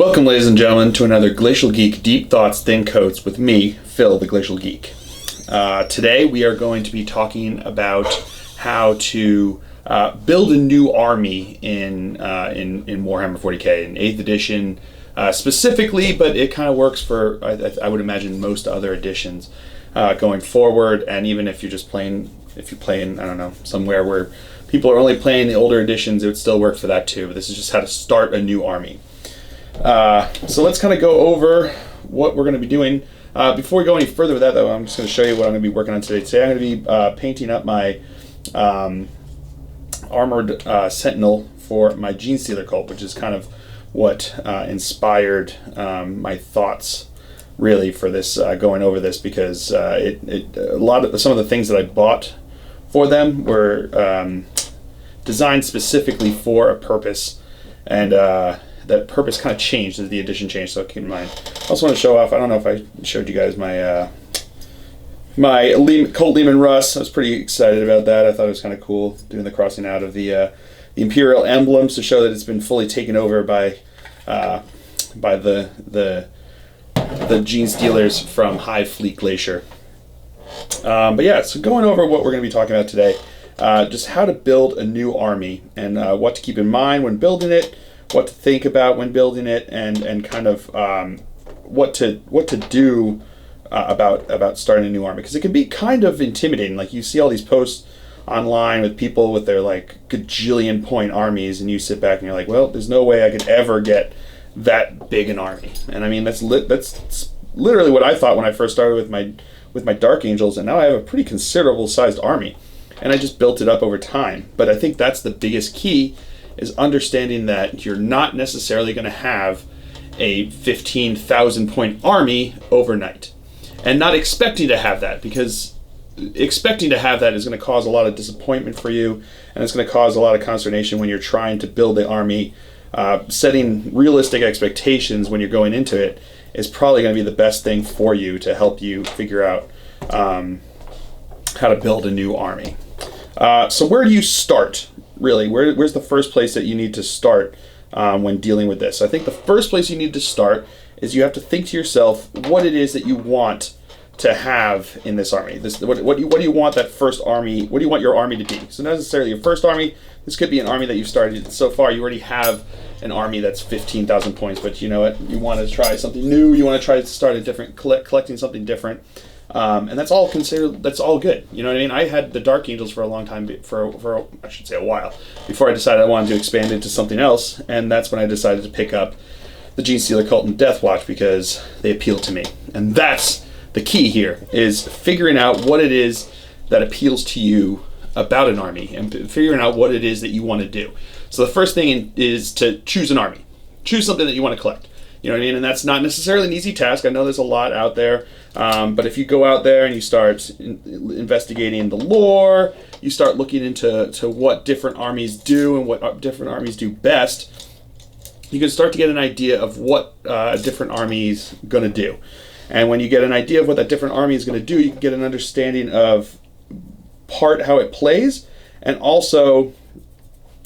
Welcome, ladies and gentlemen, to another Glacial Geek Deep Thoughts, Thin Coats with me, Phil, the Glacial Geek. Today we are going to be talking about how to build a new army in Warhammer 40k, in 8th edition specifically, but it kind of works for, I would imagine, most other editions going forward, and even if you're just playing, if you play in, I don't know, somewhere where people are only playing the older editions, it would still work for that too. But this is just how to start a new army. So let's kind of go over what we're going to be doing. Before we go any further with that, though, I'm just going to show you what I'm going to be working on today. Today I'm going to be painting up my armored sentinel for my Gene Stealer cult, which is kind of what inspired my thoughts really for this, going over this, because some of the things that I bought for them were designed specifically for a purpose, and that purpose kind of changed as the edition changed, so keep in mind. I also want to show off, I don't know if I showed you guys my Colt Lehman Russ. I was pretty excited about that. I thought it was kind of cool doing the crossing out of the Imperial emblems to show that it's been fully taken over by the Gene Stealers from Hive Fleet Glacier. But yeah, so going over what we're going to be talking about today, just how to build a new army and what to keep in mind when building it, what to think about when building it, and kind of what to do about starting a new army, because it can be kind of intimidating. Like, you see all these posts online with people with their like gajillion point armies, and you sit back and you're like, well, there's no way I could ever get that big an army. And I mean, that's literally what I thought when I first started with my Dark Angels, and now I have a pretty considerable sized army, and I just built it up over time. But I think that's the biggest key, is understanding that you're not necessarily going to have a 15,000 point army overnight, and not expecting to have that, because expecting to have that is going to cause a lot of disappointment for you, and it's going to cause a lot of consternation when you're trying to build the army. Setting realistic expectations when you're going into it is probably going to be the best thing for you to help you figure out how to build a new army. So where do you start? Really, where's the first place that you need to start when dealing with this? I think the first place you need to start is you have to think to yourself what it is that you want to have in this army. What do you want that first army? What do you want your army to be? So not necessarily your first army. This could be an army that you've started so far. You already have an army that's 15,000 points, but you know what? You want to try something new. You want to try to start a different collecting something different. And that's all good. You know what I mean? I had the Dark Angels for a long time, for I should say a while, before I decided I wanted to expand into something else, and that's when I decided to pick up the Gene Stealer Cult and Death Watch, because they appealed to me. And that's the key here, is figuring out what it is that appeals to you about an army, and figuring out what it is that you want to do. So the first thing is to choose an army. Choose something that you want to collect. You know what I mean? And that's not necessarily an easy task. I know there's a lot out there. But if you go out there and you start investigating the lore, you start looking into what different armies do and what different armies do best, you can start to get an idea of what a different army's going to do. And when you get an idea of what that different army is going to do, you can get an understanding of how it plays, and also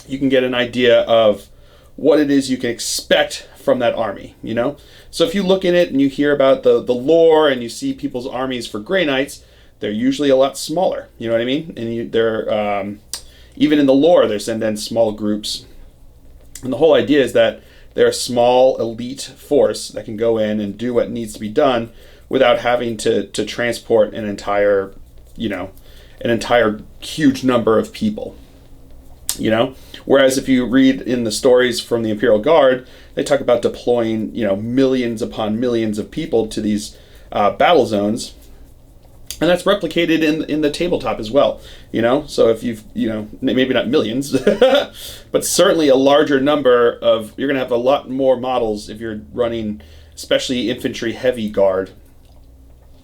you can get an idea of what it is you can expect from that army, you know? So if you look in it and you hear about the lore and you see people's armies for Grey Knights, they're usually a lot smaller, you know what I mean? And they're, even in the lore, they're sent in small groups. And the whole idea is that they're a small elite force that can go in and do what needs to be done without having to transport an entire huge number of people, you know? Whereas if you read in the stories from the Imperial Guard, they talk about deploying, millions upon millions of people to these battle zones, and that's replicated in the tabletop as well, you know? So if maybe not millions, but certainly a larger number you're going to have a lot more models if you're running, especially infantry heavy guard,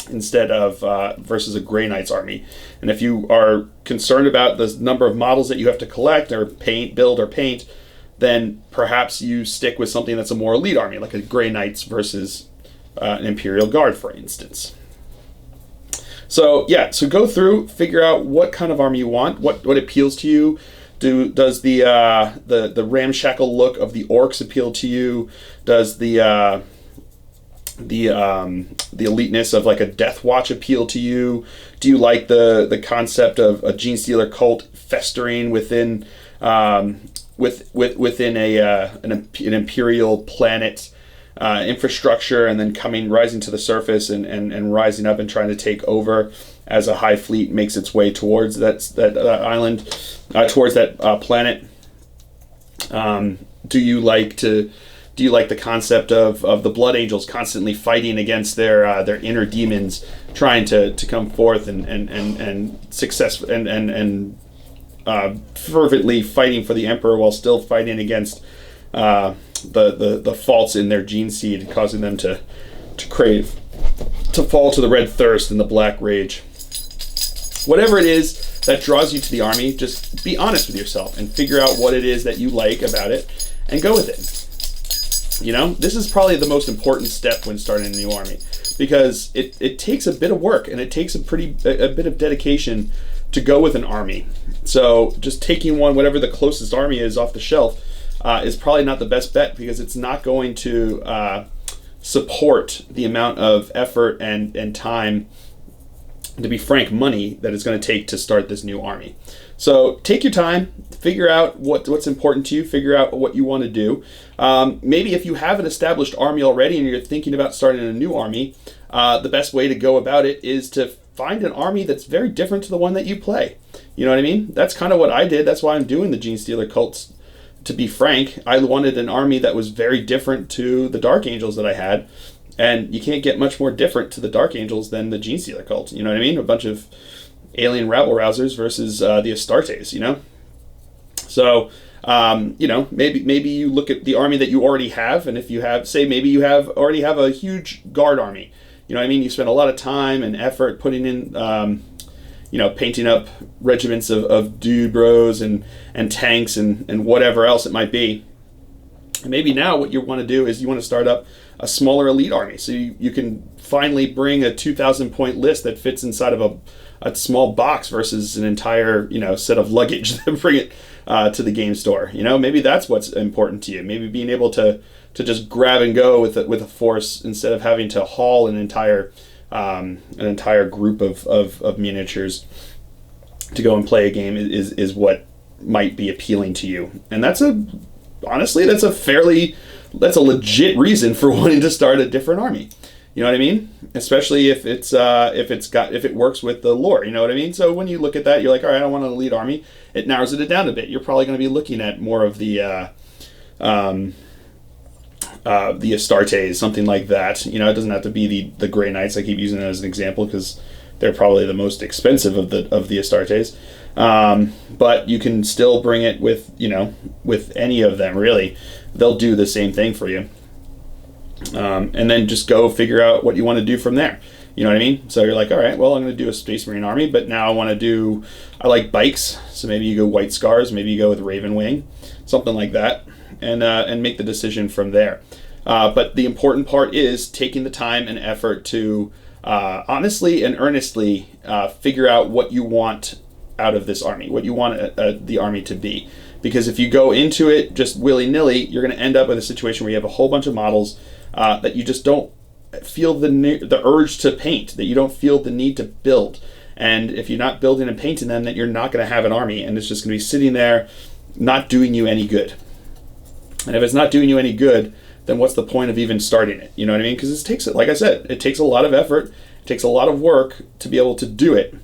instead of versus a Grey Knight's army. And if you are concerned about the number of models that you have to collect or build or paint, then perhaps you stick with something that's a more elite army, like a Grey Knights versus an Imperial Guard, for instance. So yeah, so go through, figure out what kind of army you want, what appeals to you, Does the ramshackle look of the orcs appeal to you? Does the eliteness of like a Death Watch appeal to you? Do you like the concept of a Gene Stealer cult festering within within an imperial planet infrastructure, and then rising to the surface and rising up and trying to take over as a hive fleet makes its way towards that island, towards that planet? Do you like the concept of the Blood Angels constantly fighting against their inner demons, trying to come forth and fervently fighting for the Emperor while still fighting against the faults in their gene seed, causing them to fall to the red thirst and the black rage? Whatever it is that draws you to the army, just be honest with yourself and figure out what it is that you like about it and go with it. This is probably the most important step when starting a new army, because it takes a bit of work and it takes a bit of dedication to go with an army. So just taking whatever the closest army is off the shelf, is probably not the best bet, because it's not going to support the amount of effort and time, to be frank, money that it's going to take to start this new army. So take your time, figure out what's important to you, figure out what you want to do. Maybe if you have an established army already and you're thinking about starting a new army, the best way to go about it is to find an army that's very different to the one that you play. You know what I mean? That's kind of what I did. That's why I'm doing the Gene Stealer cults. To be frank, I wanted an army that was very different to the Dark Angels that I had. And you can't get much more different to the Dark Angels than the Gene Stealer cult. You know what I mean? A bunch of alien rabble-rousers versus the Astartes, So, maybe you look at the army that you already have, and if you have, say, maybe you already have a huge guard army. You know what I mean? You spend a lot of time and effort putting in, painting up regiments of dude bros and tanks and whatever else it might be. And maybe now what you want to do is you want to start up a smaller elite army, so you can finally bring a 2,000 point list that fits inside of a small box versus an entire set of luggage that bring it to the game store. Maybe that's what's important to you. Maybe being able to just grab and go with a force instead of having to haul an entire group of miniatures to go and play a game is what might be appealing to you. And that's a legit reason for wanting to start a different army. You know what I mean? Especially if it works with the lore. You know what I mean? So when you look at that, you're like, all right, I want an elite army. It narrows it down a bit. You're probably going to be looking at more of the Astartes, something like that. It doesn't have to be the Grey Knights. I keep using that as an example because they're probably the most expensive of the Astartes. But you can still bring it with any of them, really. They'll do the same thing for you. And then just go figure out what you want to do from there. You know what I mean? So you're like, all right, well, I'm going to do a Space Marine army, but now I like bikes. So maybe you go White Scars, maybe you go with Raven Wing, something like that, and make the decision from there. But the important part is taking the time and effort to honestly and earnestly figure out what you want out of this army, what you want the army to be. Because if you go into it just willy-nilly, you're going to end up with a situation where you have a whole bunch of models that you just don't feel the urge to paint, that you don't feel the need to build. And if you're not building and painting them, then you're not going to have an army, and it's just going to be sitting there not doing you any good. And if it's not doing you any good, then what's the point of even starting it? You know what I mean? Because like I said, it takes a lot of effort, it takes a lot of work to be able to do it.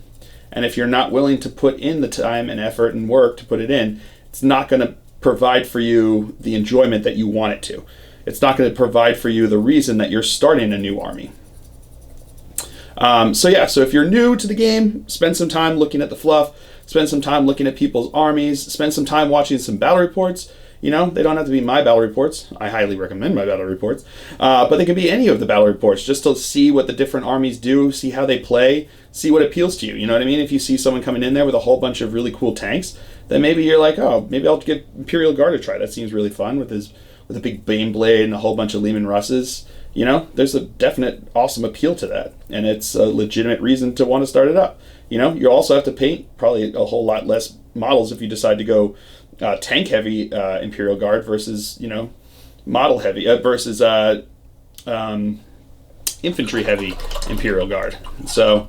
And if you're not willing to put in the time and effort and work to put it in, it's not going to provide for you the enjoyment that you want it to. It's not going to provide for you the reason that you're starting a new army. So if you're new to the game, spend some time looking at the fluff, spend some time looking at people's armies, spend some time watching some battle reports. They don't have to be my battle reports. I highly recommend my battle reports. But they can be any of the battle reports, just to see what the different armies do, see how they play, see what appeals to you. You know what I mean? If you see someone coming in there with a whole bunch of really cool tanks, then maybe you're like, oh, maybe I'll get Imperial Guard to try. That seems really fun with a big Bane Blade and a whole bunch of Lehman Russes. There's a definite awesome appeal to that. And it's a legitimate reason to want to start it up. You also have to paint probably a whole lot less models if you decide to go tank heavy Imperial Guard versus model heavy versus infantry heavy Imperial Guard. So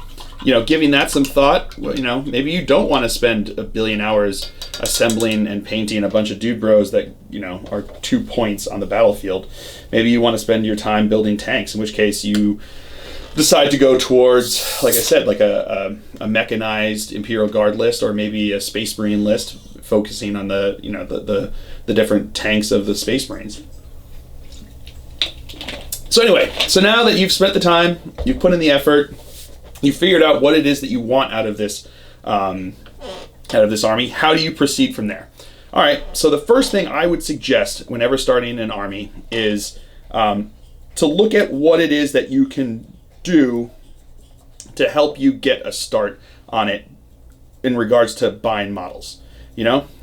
giving that some thought, maybe you don't want to spend a billion hours assembling and painting a bunch of dude bros that are 2 points on the battlefield. Maybe you want to spend your time building tanks, in which case you decide to go towards, like I said, like a mechanized Imperial Guard list, or maybe a Space Marine list, focusing on the different tanks of the Space Marines. So anyway, so now that you've spent the time, you've put in the effort, you figured out what it is that you want out of this army, how do you proceed from there? All right, so the first thing I would suggest whenever starting an army is to look at what it is that you can do to help you get a start on it in regards to buying models.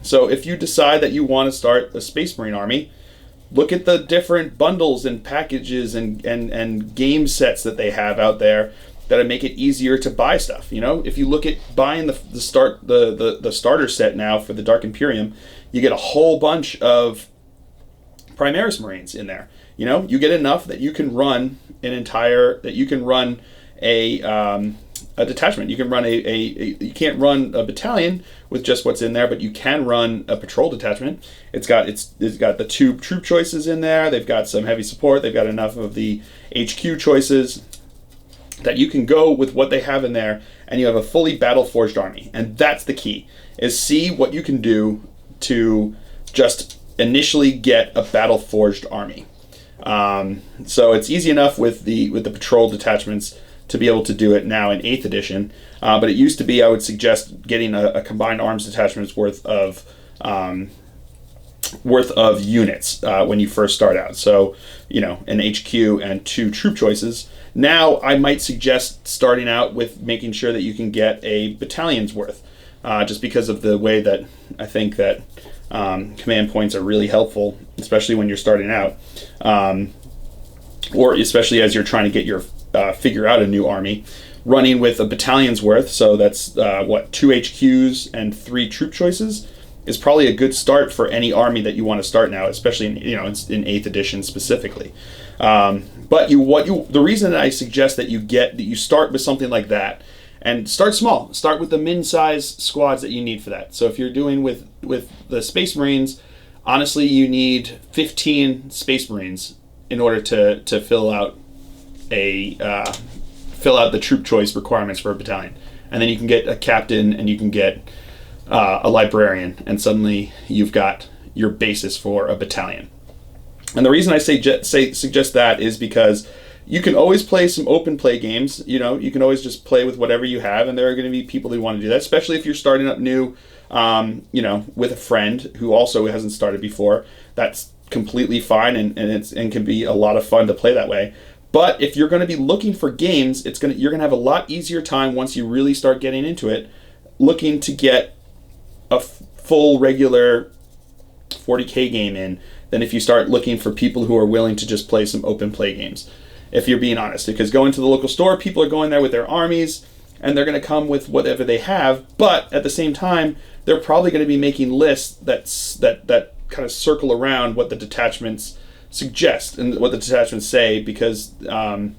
So if you decide that you want to start a Space Marine army, look at the different bundles and packages and game sets that they have out there that make it easier to buy stuff. If you look at buying the starter set now for the Dark Imperium, you get a whole bunch of Primaris Marines in there. You get enough that you can run a detachment. You can run you can't run a battalion with just what's in there, but you can run a patrol detachment. It's got the 2 troop choices in there. They've got some heavy support. They've got enough of the HQ choices that you can go with what they have in there, and you have a fully battle forged army. And that's the key, is see what you can do to just initially get a battle forged army. So it's easy enough with the patrol detachments to be able to do it now in 8th edition, but it used to be, I would suggest getting a combined arms detachment's worth of units when you first start out. So an HQ and 2 troop choices. Now I might suggest starting out with making sure that you can get a battalion's worth, just because of the way that I think that command points are really helpful, especially when you're starting out, or especially as you're trying to get your figure out a new army. Running with a battalion's worth, so that's 2 HQs and 3 troop choices, is probably a good start for any army that you want to start now, especially in 8th edition specifically. But the reason that I suggest that you start with something like that, and start small. Start with the min-size squads that you need for that. So if you're doing with the Space Marines, honestly, you need 15 Space Marines in order to fill out the troop choice requirements for a battalion. And then you can get a captain, and you can get a librarian, and suddenly you've got your basis for a battalion. And the reason I suggest that is because you can always play some open play games. You can always just play with whatever you have, and there are going to be people who want to do that, especially if you're starting up new, with a friend who also hasn't started before. That's completely fine, and can be a lot of fun to play that way. But if you're going to be looking for games, you're going to have a lot easier time once you really start getting into it, looking to get a full regular 40K game in, than if you start looking for people who are willing to just play some open play games. If you're being honest, because going to the local store, people are going there with their armies, and they're going to come with whatever they have. But at the same time, they're probably going to be making lists that kind of circle around what the detachments suggest and what the detachments say, because a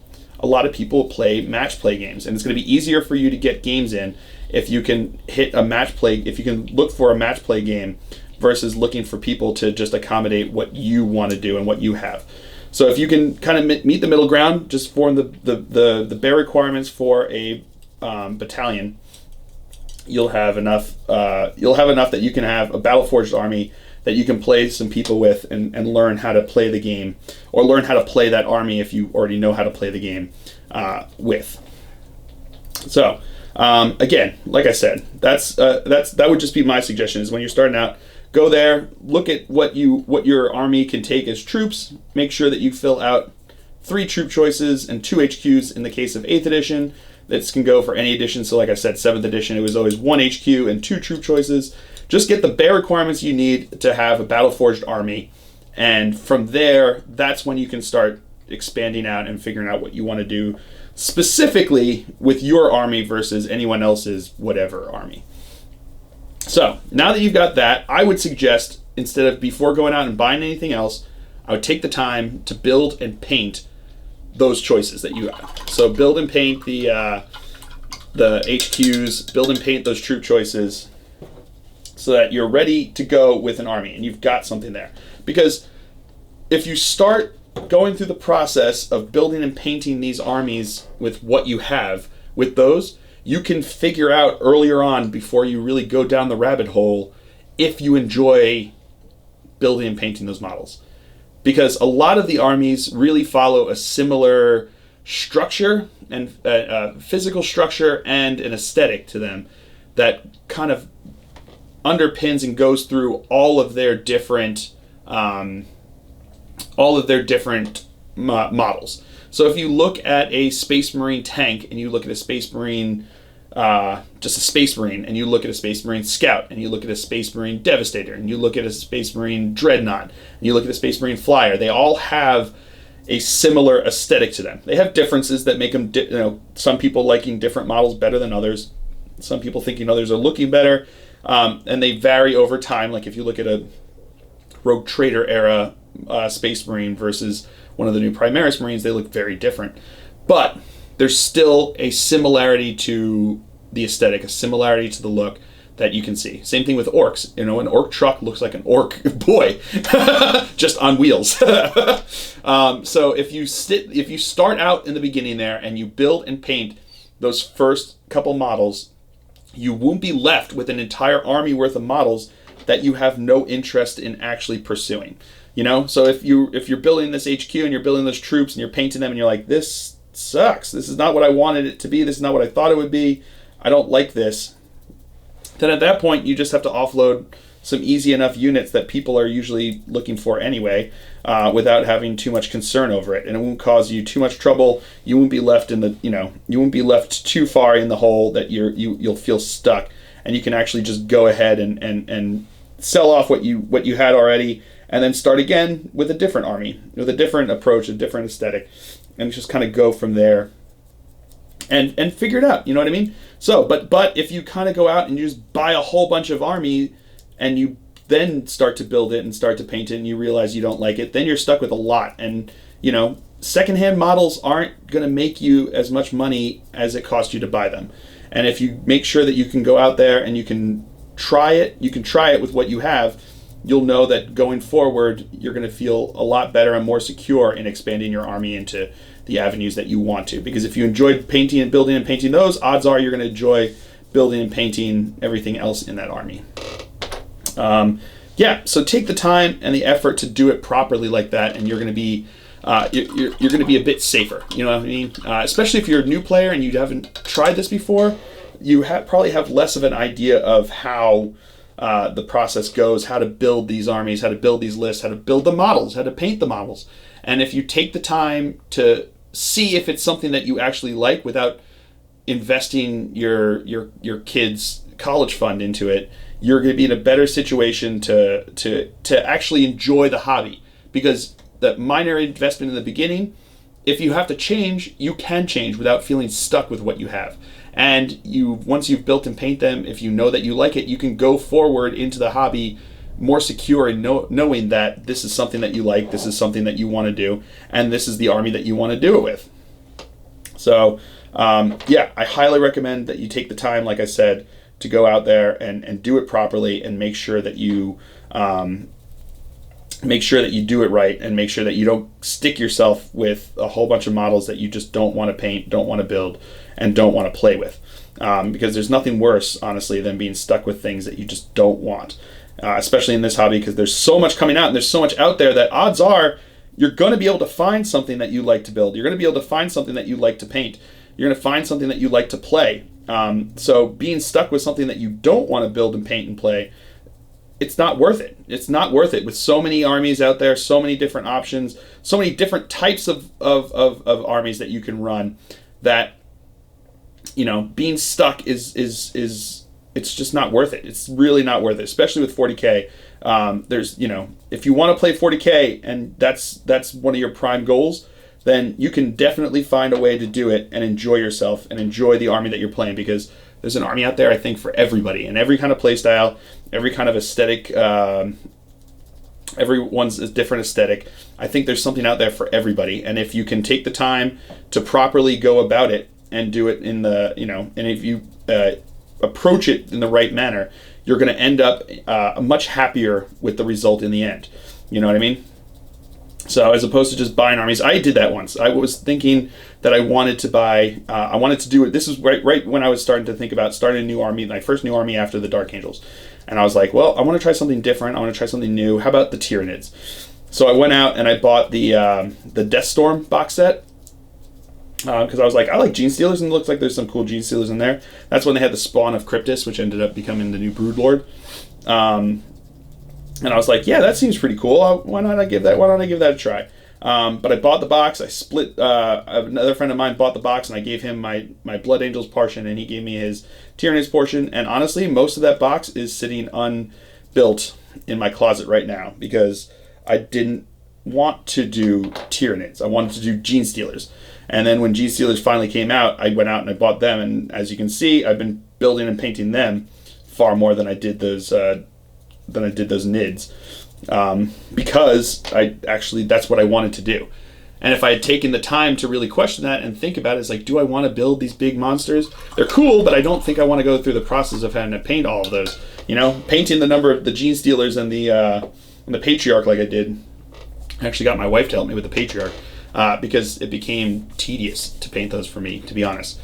lot of people play match play games, and it's going to be easier for you to get games in if you can if you can look for a match play game versus looking for people to just accommodate what you want to do and what you have. So if you can kind of meet the middle ground, just form the bare requirements for a battalion, you'll have enough that you can have a battle-forged army that you can play some people with and learn how to play the game, or learn how to play that army if you already know how to play the game with. So again, like I said, that would just be my suggestion, is when you're starting out, go there, look at what your army can take as troops, make sure that you fill out 3 troop choices and 2 HQs in the case of 8th edition. This can go for any edition. So like I said, 7th edition, it was always 1 HQ and 2 troop choices. Just get the bare requirements you need to have a battle-forged army. And from there, that's when you can start expanding out and figuring out what you want to do specifically with your army versus anyone else's whatever army. So now that you've got that, I would suggest, instead of before going out and buying anything else, I would take the time to build and paint those choices that you have. So build and paint the HQs, build and paint those troop choices, so that you're ready to go with an army and you've got something there. Because if you start going through the process of building and painting these armies with what you have, with those, you can figure out earlier on, before you really go down the rabbit hole, if you enjoy building and painting those models. Because a lot of the armies really follow a similar structure and physical structure and an aesthetic to them that kind of underpins and goes through all of their different models. So if you look at a Space Marine tank and you look at a Space Marine, just a Space Marine, and you look at a Space Marine Scout, and you look at a Space Marine Devastator, and you look at a Space Marine Dreadnought, and you look at a Space Marine Flyer, they all have a similar aesthetic to them. They have differences that make them, some people liking different models better than others, some people thinking others are looking better, and they vary over time. Like if you look at a Rogue Trader era Space Marine versus one of the new Primaris Marines, they look very different. But there's still a similarity to the aesthetic, a similarity to the look that you can see. Same thing with orcs. An orc truck looks like an orc boy, just on wheels. So if you start out in the beginning there and you build and paint those first couple models, you won't be left with an entire army worth of models that you have no interest in actually pursuing. So if you're building this HQ and you're building those troops and you're painting them and you're like, this sucks, this is not what I wanted it to be, this is not what I thought it would be, I don't like this, then at that point you just have to offload some easy enough units that people are usually looking for anyway, without having too much concern over it, and it won't cause you too much trouble. You won't be left you won't be left too far in the hole that you'll feel stuck, and you can actually just go ahead and sell off what you had already, and then start again with a different army, with a different approach, a different aesthetic, and just kind of go from there and figure it out. You know what I mean? So, but if you kind of go out and you just buy a whole bunch of army and you then start to build it and start to paint it and you realize you don't like it, then you're stuck with a lot. And, secondhand models aren't going to make you as much money as it cost you to buy them. And if you make sure that you can go out there and you can try it with what you have, you'll know that going forward, you're going to feel a lot better and more secure in expanding your army into the avenues that you want to. Because if you enjoyed painting and building and painting those, odds are you're going to enjoy building and painting everything else in that army. So take the time and the effort to do it properly like that, and you're going to be you're going to be a bit safer. You know what I mean? Especially if you're a new player and you haven't tried this before, you probably have less of an idea of how the process goes, how to build these armies, how to build these lists, how to build the models, how to paint the models. And if you take the time to see if it's something that you actually like without investing your kids' college fund into it, you're going to be in a better situation to actually enjoy the hobby. Because the minor investment in the beginning, if you have to change, you can change without feeling stuck with what you have. And once you've built and paint them, if you know that you like it, you can go forward into the hobby more secure in knowing that this is something that you like, this is something that you want to do, and this is the army that you want to do it with. So, I highly recommend that you take the time, like I said, to go out there and do it properly, and make sure that you do it right, and make sure that you don't stick yourself with a whole bunch of models that you just don't want to paint, don't want to build, and don't want to play with. Because there's nothing worse, honestly, than being stuck with things that you just don't want. Especially in this hobby, because there's so much coming out and there's so much out there that odds are you're going to be able to find something that you like to build. You're going to be able to find something that you like to paint. You're going to find something that you like to play. So being stuck with something that you don't want to build and paint and play, it's not worth it. It's not worth it with so many armies out there, so many different options, so many different types of armies that you can run, that being stuck is it's just not worth it. It's really not worth it, especially with 40K. There's if you want to play 40K and that's one of your prime goals, then you can definitely find a way to do it and enjoy yourself and enjoy the army that you're playing, because there's an army out there, I think, for everybody, and every kind of play style, every kind of aesthetic. Everyone's a different aesthetic. I think there's something out there for everybody, and if you can take the time to properly go about it and do it in the, and if you approach it in the right manner, you're going to end up much happier with the result in the end. You know what I mean? So as opposed to just buying armies, I did that once. I was thinking that I wanted to buy, I wanted to do it. This is right when I was starting to think about starting a new army, my first new army after the Dark Angels. And I was like, well, I want to try something different. I want to try something new. How about the Tyranids? So I went out and I bought the Deathstorm box set. Because I was like, I like Gene Stealers, and it looks like there's some cool Gene Stealers in there. That's when they had the spawn of Cryptus, which ended up becoming the new Broodlord. And I was like, yeah, that seems pretty cool. Why not I give that a try? But I bought the box. I split. Another friend of mine bought the box, and I gave him my Blood Angels portion, and he gave me his Tyranids portion. And honestly, most of that box is sitting unbuilt in my closet right now because I didn't want to do Tyranids. I wanted to do Gene Stealers. And then when Gene Stealers finally came out, I went out and I bought them. And as you can see, I've been building and painting them far more than I did those Nids. Because that's what I wanted to do. And if I had taken the time to really question that and think about it, it's like, do I want to build these big monsters? They're cool, but I don't think I want to go through the process of having to paint all of those. Painting the number of the Gene Stealers and the Patriarch like I did. I actually got my wife to help me with the Patriarch because it became tedious to paint those for me, to be honest.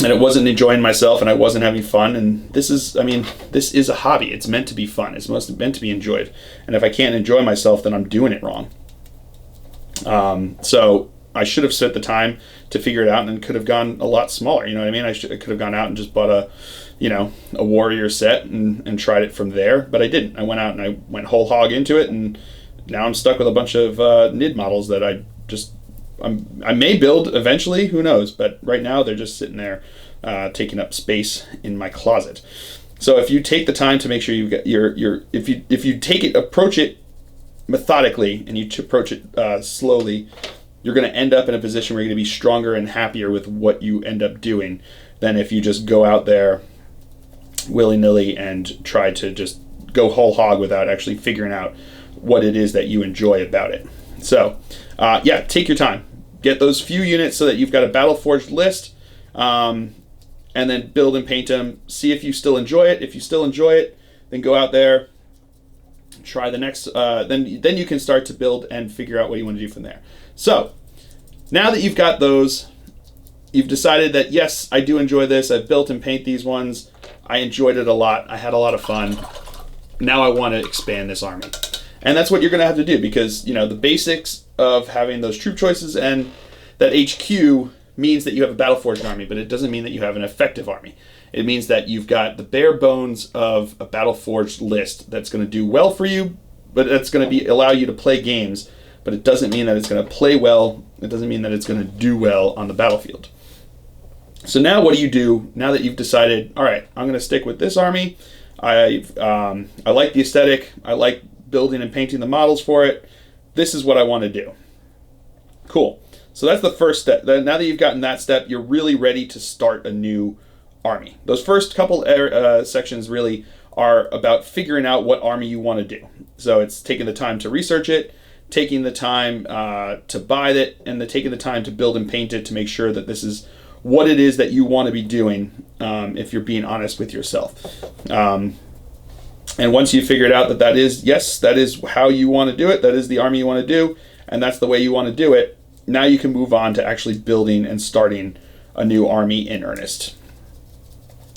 And it wasn't enjoying myself, and I wasn't having fun. And this is a hobby. It's meant to be fun. It's meant to be enjoyed. And if I can't enjoy myself, then I'm doing it wrong. So I should have spent the time to figure it out, and could have gone a lot smaller. You know what I mean? I could have gone out and just bought a warrior set and tried it from there. But I didn't. I went out and I went whole hog into it, and now I'm stuck with a bunch of Nid models that I may build eventually, who knows? But right now they're just sitting there, taking up space in my closet. So if you take the time to make sure you get if you approach it methodically and you approach it slowly, you're going to end up in a position where you're going to be stronger and happier with what you end up doing than if you just go out there willy-nilly and try to just go whole hog without actually figuring out what it is that you enjoy about it. So, take your time. Get those few units so that you've got a Battleforged list, and then build and paint them. See if you still enjoy it. If you still enjoy it, then go out there, try the next. Then you can start to build and figure out what you want to do from there. So, now that you've got those, you've decided that yes, I do enjoy this. I've built and paint these ones. I enjoyed it a lot. I had a lot of fun. Now I want to expand this army. And that's what you're going to have to do, because the basics of having those troop choices and that HQ means that you have a Battleforged army, but it doesn't mean that you have an effective army. It means that you've got the bare bones of a Battleforged list that's going to do well for you, but it's going to allow you to play games, but it doesn't mean that it's going to play well. It doesn't mean that it's going to do well on the battlefield. So now what do you do now that you've decided, all right, I'm going to stick with this army. I like the aesthetic. I like building and painting the models for it. This is what I want to do. Cool. So that's the first step. Now that you've gotten that step, you're really ready to start a new army. Those first couple sections really are about figuring out what army you want to do. So it's taking the time to research it, taking the time to buy it, and taking the time to build and paint it to make sure that this is what it is that you want to be doing, if you're being honest with yourself. And once you figured out that that is how you want to do it, that is the army you want to do, and that's the way you want to do it, now you can move on to actually building and starting a new army in earnest.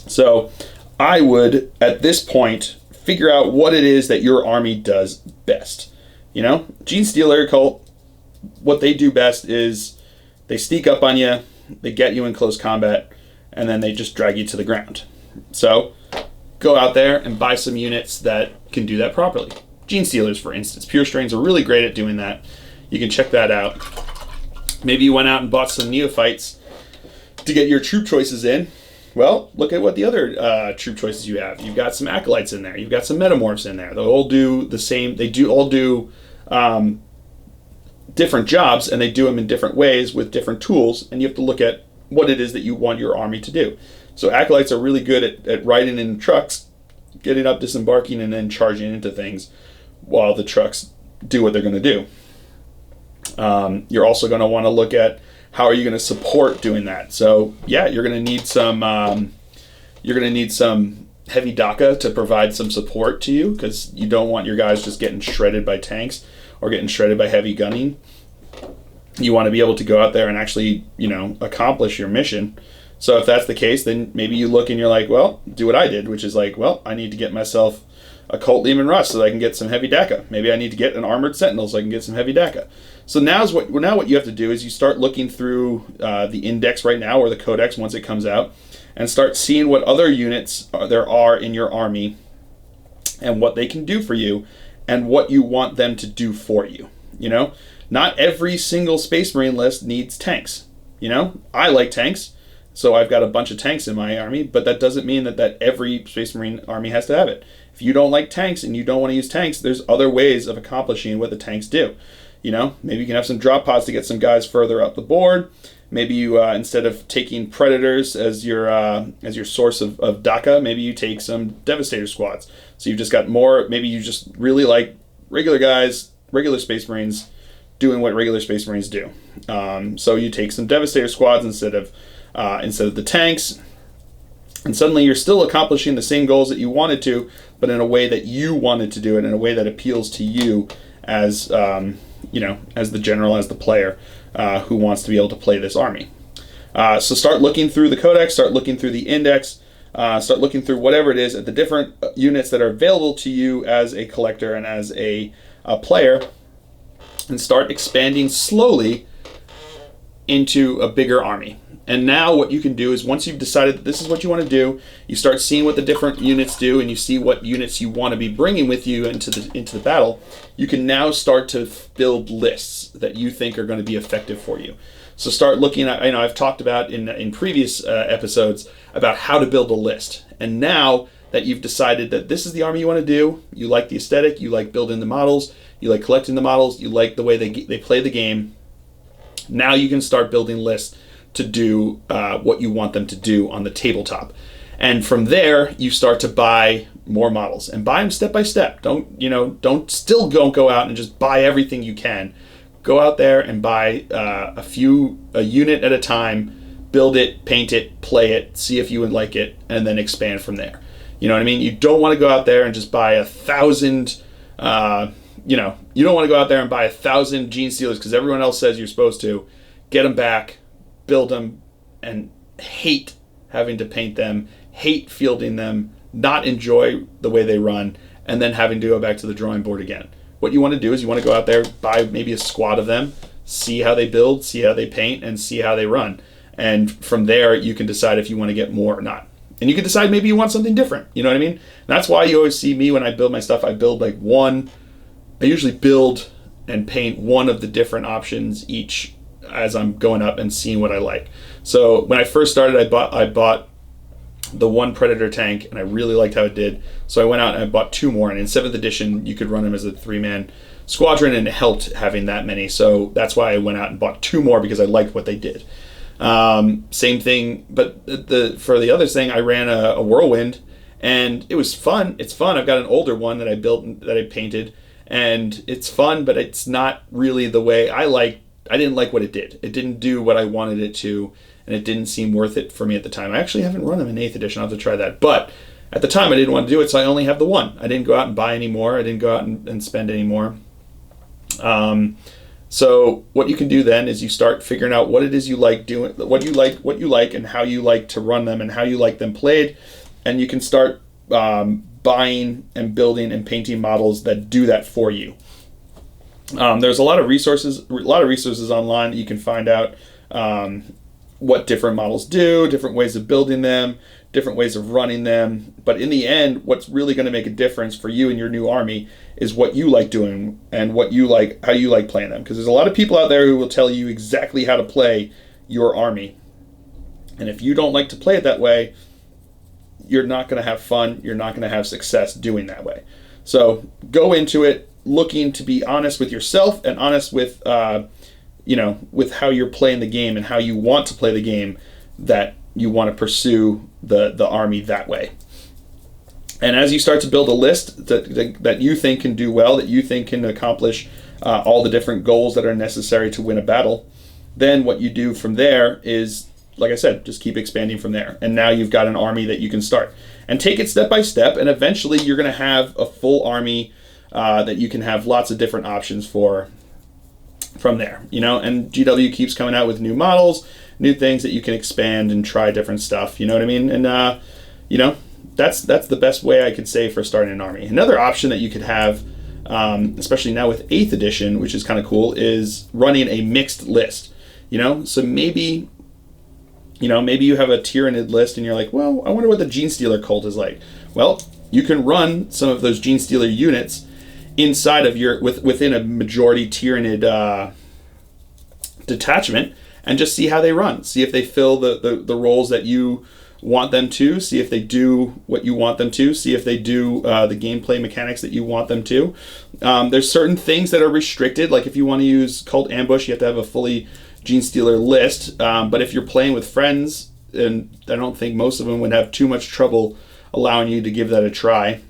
So I would, at this point, figure out what it is that your army does best. Gene Stealer cult, what they do best is they sneak up on you, they get you in close combat, and then they just drag you to the ground. So go out there and buy some units that can do that properly. Gene Stealers, for instance. Pure Strains are really great at doing that. You can check that out. Maybe you went out and bought some Neophytes to get your troop choices in. Well, look at what the other troop choices you have. You've got some Acolytes in there. You've got some Metamorphs in there. They all do the same. They all do different jobs, and they do them in different ways with different tools. And you have to look at what it is that you want your army to do. So acolytes are really good at riding in trucks, getting up, disembarking, and then charging into things while the trucks do what they're going to do. You're also going to want to look at how are you going to support doing that. So yeah, you're going to need some heavy DACA to provide some support to you, because you don't want your guys just getting shredded by tanks or getting shredded by heavy gunning. You want to be able to go out there and actually, accomplish your mission. So if that's the case, then maybe you look and you're like, well, do what I did, which is like, well, I need to get myself a Colt Lehman Russ so that I can get some heavy DACA. Maybe I need to get an Armored Sentinel so I can get some heavy DACA. So now what you have to do is you start looking through the index right now, or the codex once it comes out, and start seeing what other units there are in your army and what they can do for you and what you want them to do for you. Not every single Space Marine list needs tanks. I like tanks, so I've got a bunch of tanks in my army, but that doesn't mean that every Space Marine army has to have it. If you don't like tanks and you don't want to use tanks, there's other ways of accomplishing what the tanks do. Maybe you can have some drop pods to get some guys further up the board. Maybe you, instead of taking Predators as your source of DACA, maybe you take some Devastator squads. So you've just got more, maybe you just really like regular guys, regular Space Marines doing what regular Space Marines do. So you take some Devastator squads instead of the tanks, and suddenly you're still accomplishing the same goals that you wanted to, but in a way that you wanted to do it, in a way that appeals to you as as the general, as the player who wants to be able to play this army. So start looking through the codex, start looking through the index, start looking through whatever it is at the different units that are available to you as a collector and as a player, and start expanding slowly into a bigger army. And now what you can do is, once you've decided that this is what you want to do, you start seeing what the different units do, and you see what units you want to be bringing with you into the battle. You can now start to build lists that you think are going to be effective for you. So start looking at, I've talked about in previous episodes about how to build a list. And now that you've decided that this is the army you want to do, you like the aesthetic, you like building the models, you like collecting the models, you like the way they play the game, now you can start building lists to do what you want them to do on the tabletop. And from there, you start to buy more models, and buy them step by step. Don't go out and just buy everything you can. Go out there and buy a unit at a time, build it, paint it, play it, see if you would like it, and then expand from there. You know what I mean? You don't want to go out there and just buy 1,000, you don't want to go out there and buy 1,000 Gene Stealers because everyone else says you're supposed to. Get them back, build them, and hate having to paint them, hate fielding them, not enjoy the way they run, and then having to go back to the drawing board again. What you want to do is you want to go out there, buy maybe a squad of them, see how they build, see how they paint, and see how they run. And from there, you can decide if you want to get more or not. And you can decide maybe you want something different. You know what I mean? And that's why you always see me when I build my stuff, I build I usually build and paint one of the different options each as I'm going up and seeing what I like. So when I first started, I bought the one Predator tank, and I really liked how it did. So I went out and I bought 2 more, and in 7th edition, you could run them as a 3-man squadron, and it helped having that many. So that's why I went out and bought 2 more, because I liked what they did. Same thing, but for the other thing, I ran a Whirlwind, and it was fun. It's fun. I've got an older one that I built, that I painted, and it's fun, but it's not really the way I didn't like what it did. It didn't do what I wanted it to, and it didn't seem worth it for me at the time. I actually haven't run them in 8th edition. I'll have to try that. But at the time, I didn't want to do it, so I only have the one. I didn't go out and buy any more. I didn't go out and spend any more. So what you can do then is you start figuring out what it is you like doing, what you like, and how you like to run them, and how you like them played, and you can start buying and building and painting models that do that for you. There's a lot of resources online that you can find out what different models do, different ways of building them, different ways of running them. But in the end, what's really going to make a difference for you and your new army is what you like doing and how you like playing them. Because there's a lot of people out there who will tell you exactly how to play your army. And if you don't like to play it that way, you're not going to have fun. You're not going to have success doing that way. So go into it looking to be honest with yourself and honest with, with how you're playing the game and how you want to play the game, that you want to pursue the army that way. And as you start to build a list that you think can do well, that you think can accomplish all the different goals that are necessary to win a battle, then what you do from there is, like I said, just keep expanding from there. And now you've got an army that you can start. And take it step by step, and eventually you're going to have a full army that you can have lots of different options for from there. And GW keeps coming out with new models, new things that you can expand and try different stuff. You know what I mean? And, that's the best way I could say for starting an army. Another option that you could have, especially now with 8th edition, which is kind of cool, is running a mixed list. So maybe you have a Tyranid list and you're like, well, I wonder what the Genestealer cult is like. Well, you can run some of those Genestealer units inside of within a majority Tyranid detachment and just see how they run. See if they fill the roles that you want them to, see if they do what you want them to, see if they do the gameplay mechanics that you want them to. There's certain things that are restricted, like if you want to use Cult Ambush, you have to have a fully Genestealer list, but if you're playing with friends, and I don't think most of them would have too much trouble allowing you to give that a try.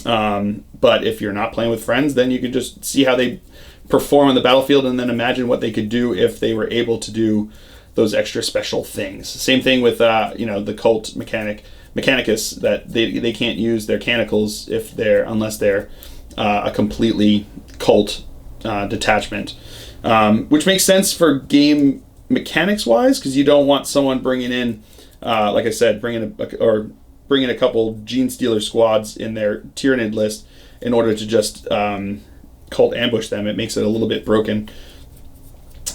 But if you're not playing with friends, then you can just see how they perform on the battlefield and then imagine what they could do if they were able to do those extra special things. Same thing with the cult mechanicus, that they can't use their canicles unless they're a completely cult detachment, which makes sense for game mechanics wise, because you don't want someone bringing in, like I said, bringing a couple Genestealer squads in their Tyranid list in order to just cult ambush them. It makes it a little bit broken.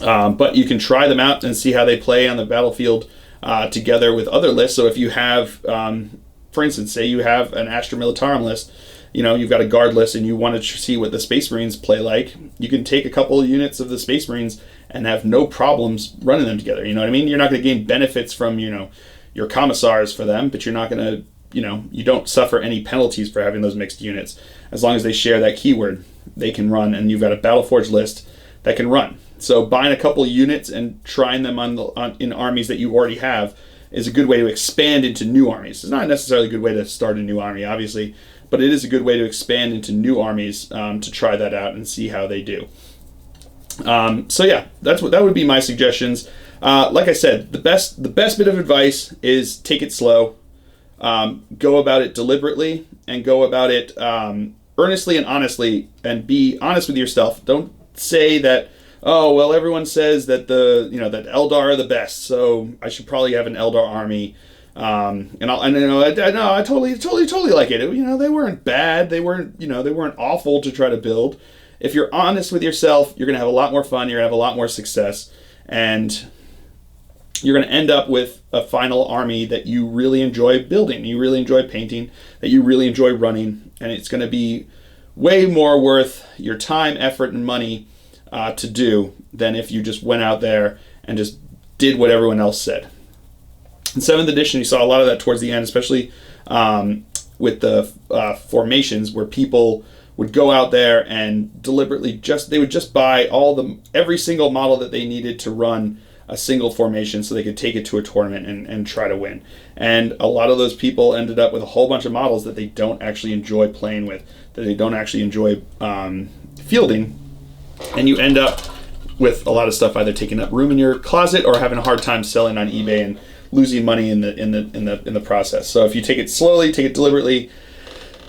But you can try them out and see how they play on the battlefield together with other lists. So if you have, for instance, say you have an Astra Militarum list, you've got a guard list and you want to see what the Space Marines play like, you can take a couple of units of the Space Marines and have no problems running them together. You know what I mean? You're not going to gain benefits from, your commissars for them, but you're not going to, you don't suffer any penalties for having those mixed units. As long as they share that keyword, they can run, and you've got a Battleforge list that can run. So buying a couple of units and trying them in armies that you already have is a good way to expand into new armies. It's not necessarily a good way to start a new army, obviously, but it is a good way to expand into new armies to try that out and see how they do. So yeah, that would be my suggestions. Like I said, the best bit of advice is take it slow, go about it deliberately, and go about it earnestly and honestly, and be honest with yourself. Don't say that, oh, well, everyone says that that Eldar are the best, so I should probably have an Eldar army. I totally like it. They weren't bad. They weren't awful to try to build. If you're honest with yourself, you're going to have a lot more fun. You're going to have a lot more success, and you're going to end up with a final army that you really enjoy building, you really enjoy painting, that you really enjoy running, and it's going to be way more worth your time, effort, and money to do than if you just went out there and just did what everyone else said. In 7th edition, you saw a lot of that towards the end, especially with the formations, where people would go out there and deliberately they would just buy every single model that they needed to run a single formation so they could take it to a tournament and try to win. And a lot of those people ended up with a whole bunch of models that they don't actually enjoy playing with, that they don't actually enjoy fielding, and you end up with a lot of stuff either taking up room in your closet or having a hard time selling on eBay and losing money in the process. So if you take it slowly, take it deliberately,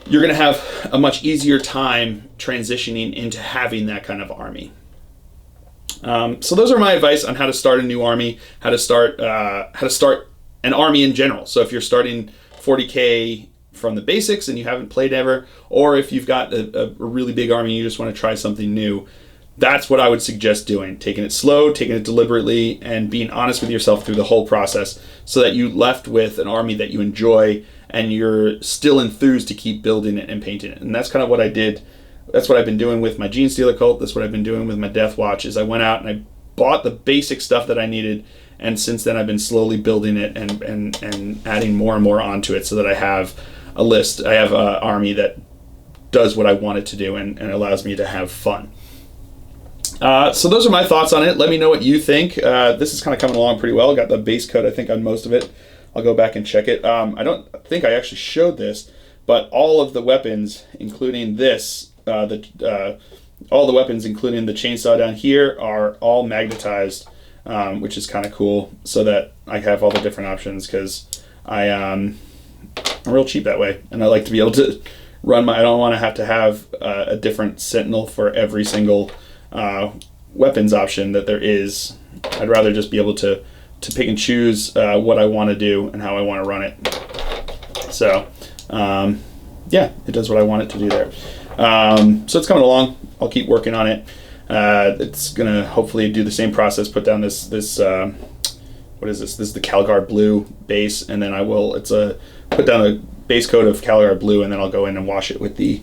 you're going to have a much easier time transitioning into having that kind of army. So those are my advice on how to start a new army, how to start an army in general. So if you're starting 40K from the basics and you haven't played ever, or if you've got a really big army and you just want to try something new, that's what I would suggest doing. Taking it slow, taking it deliberately, and being honest with yourself through the whole process so that you left with an army that you enjoy and you're still enthused to keep building it and painting it. And that's kind of what I did. That's what I've been doing with my Genestealer cult. That's what I've been doing with my Death Watch, is I went out and I bought the basic stuff that I needed, and since then I've been slowly building it and adding more and more onto it so that I have a list. I have an army that does what I want it to do and allows me to have fun. So those are my thoughts on it. Let me know what you think. This is kind of coming along pretty well. Got the base coat, I think, on most of it. I'll go back and check it. I don't think I actually showed this, but all of the weapons, including this, all the weapons, including the chainsaw down here, are all magnetized, which is kind of cool, so that I have all the different options, because I'm real cheap that way, and I like to be able to run I don't want to have a different sentinel for every single weapons option that there is. I'd rather just be able to pick and choose what I want to do and how I want to run it. So yeah, it does what I want it to do there. So it's coming along. I'll keep working on it. It's gonna hopefully do the same process, put down this what is this? This is the Calgar blue base, and then put down a base coat of Calgar blue, and then I'll go in and wash it with the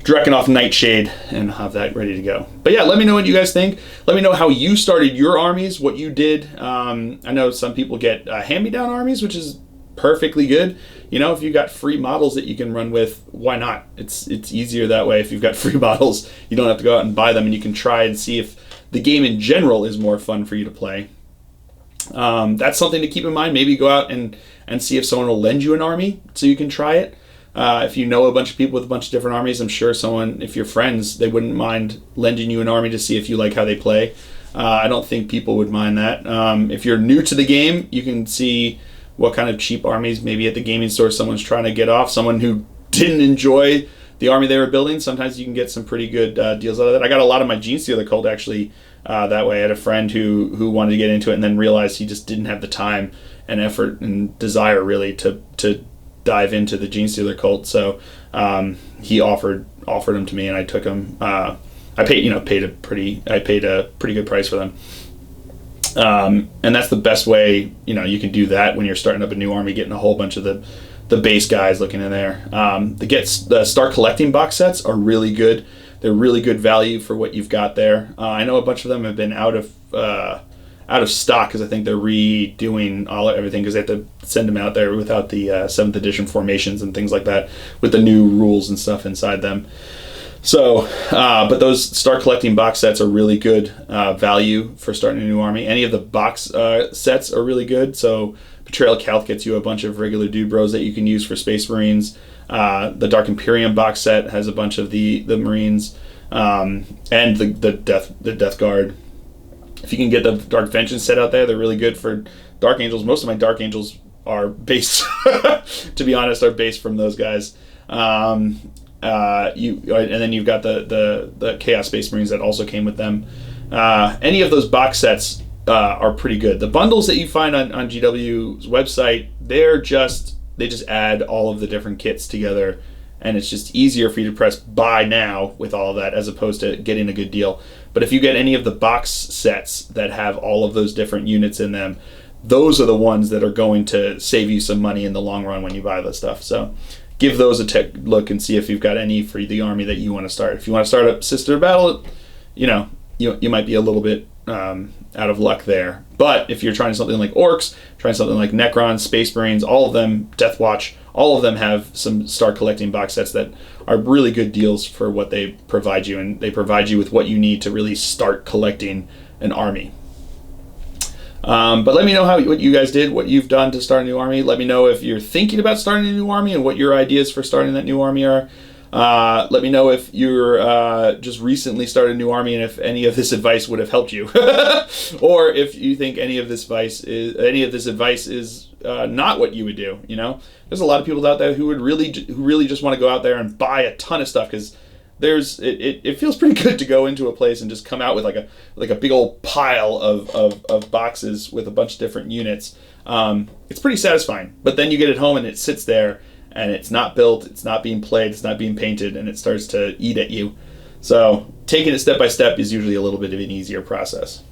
Drekanoff Nightshade and have that ready to go. But yeah, let me know what you guys think. Let me know how you started your armies, what you did. I know some people get hand-me-down armies, which is perfectly good. You know, if you got free models that you can run with, why not? It's easier that way. If you've got free models, you don't have to go out and buy them, and you can try and see if the game in general is more fun for you to play. That's something to keep in mind. Maybe go out and see if someone will lend you an army so you can try it. If you know a bunch of people with a bunch of different armies, I'm sure if you're friends, they wouldn't mind lending you an army to see if you like how they play. I don't think people would mind that. If you're new to the game, you can see what kind of cheap armies maybe at the gaming store someone's trying to get off. Someone who didn't enjoy the army they were building, sometimes you can get some pretty good deals out of that. I got a lot of my Genestealer cult actually that way. I had a friend who wanted to get into it and then realized he just didn't have the time and effort and desire really to dive into the Genestealer cult. So he offered them to me, and I took them. I paid a pretty good price for them. And that's the best way, you can do that when you're starting up a new army, getting a whole bunch of the base guys looking in there. The Start Collecting box sets are really good. They're really good value for what you've got there. I know a bunch of them have been out of stock because I think they're redoing everything because they have to send them out there without the 7th edition formations and things like that with the new rules and stuff inside them. So, but those Start Collecting box sets are really good value for starting a new army. Any of the box sets are really good. So Betrayal Calth gets you a bunch of regular dude bros that you can use for Space Marines. The Dark Imperium box set has a bunch of the Marines and the Death Guard. If you can get the Dark Vengeance set out there, they're really good for Dark Angels. Most of my Dark Angels are based, to be honest, are based from those guys. And then you've got the Chaos Space Marines that also came with them. Any of those box sets are pretty good. The bundles that you find on GW's website, they just add all of the different kits together, and it's just easier for you to press buy now with all of that as opposed to getting a good deal. But if you get any of the box sets that have all of those different units in them, those are the ones that are going to save you some money in the long run when you buy the stuff. So give those a look and see if you've got any for the army that you want to start. If you want to start a Sister Battle, you might be a little bit out of luck there. But if you're trying something like Orcs, trying something like Necrons, Space Marines, all of them, Death Watch, all of them have some Start Collecting box sets that are really good deals for what they provide you, and they provide you with what you need to really start collecting an army. But let me know what you guys did, what you've done to start a new army. Let me know if you're thinking about starting a new army and what your ideas for starting that new army are. Let me know if you're just recently started a new army and if any of this advice would have helped you, or if you think any of this advice is not what you would do. There's a lot of people out there who really just want to go out there and buy a ton of stuff because it feels pretty good to go into a place and just come out with like a big old pile of boxes with a bunch of different units. It's pretty satisfying, but then you get it home and it sits there and it's not built, it's not being played, it's not being painted, and it starts to eat at you. So taking it step by step is usually a little bit of an easier process.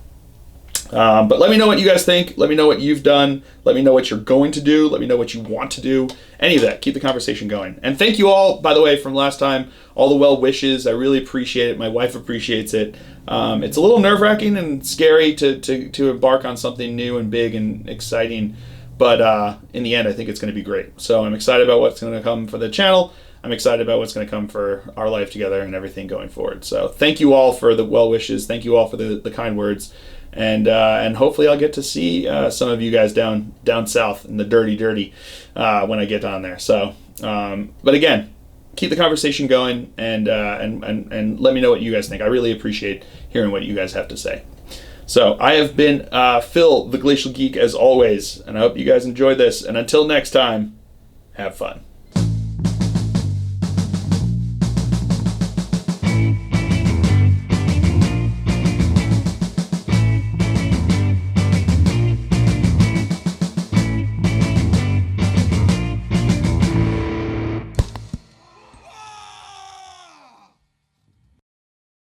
But let me know what you guys think. Let me know what you've done. Let me know what you're going to do. Let me know what you want to do. Any of that. Keep the conversation going. And thank you all, by the way, from last time. All the well wishes. I really appreciate it. My wife appreciates it. It's a little nerve-wracking and scary to embark on something new and big and exciting. But in the end, I think it's going to be great. So I'm excited about what's going to come for the channel. I'm excited about what's going to come for our life together and everything going forward. So thank you all for the well wishes. Thank you all for the kind words. And hopefully I'll get to see some of you guys down south in the dirty when I get down there. So, but again, keep the conversation going and let me know what you guys think. I really appreciate hearing what you guys have to say. So I have been Phil, the Glacial Geek, as always, and I hope you guys enjoyed this. And until next time, have fun.